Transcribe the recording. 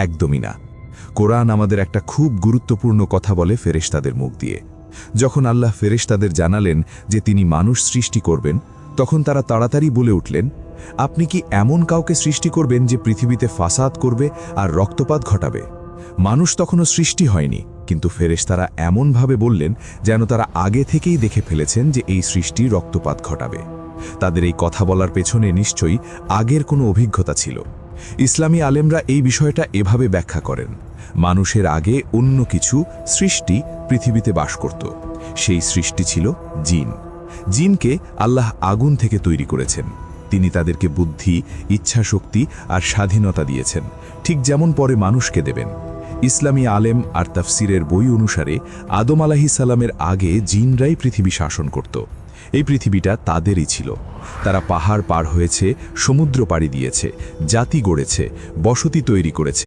একদমই না। কোরআন আমাদের একটা খুব গুরুত্বপূর্ণ কথা বলে ফেরেশতাদের মুখ দিয়ে। যখন আল্লাহ ফেরেশতাদের জানালেন যে তিনি মানুষ সৃষ্টি করবেন, তখন তারা তাড়াতাড়ি বলে উঠলেন, আপনি কি এমন কাউকে সৃষ্টি করবেন যে পৃথিবীতে ফাসাদ করবে আর রক্তপাত ঘটাবে? মানুষ তখনও সৃষ্টি হয়নি, কিন্তু ফেরেশতারা এমনভাবে বললেন যেন তারা আগে থেকেই দেখে ফেলেছেন যে এই সৃষ্টি রক্তপাত ঘটাবে। তাদের এই কথা বলার পেছনে নিশ্চয়ই আগের কোনো অভিজ্ঞতা ছিল। ইসলামী আলেমরা এই বিষয়টা এভাবে ব্যাখ্যা করেন, মানুষের আগে অন্য কিছু সৃষ্টি পৃথিবীতে বাস করত। সেই সৃষ্টি ছিল জিন। জিনকে আল্লাহ আগুন থেকে তৈরি করেছেন। তিনি তাদেরকে বুদ্ধি, ইচ্ছাশক্তি আর স্বাধীনতা দিয়েছেন, ঠিক যেমন পরে মানুষকে দেবেন। ইসলামী আলেম আর তাফসিরের বই অনুসারে আদম আলাইহিস সালামের আগে জিনরাই পৃথিবী শাসন করত। এই পৃথিবীটা তাদেরই ছিল। তারা পাহাড় পার হয়েছে, সমুদ্র পাড়ি দিয়েছে, জাতি গড়েছে, বসতি তৈরি করেছে।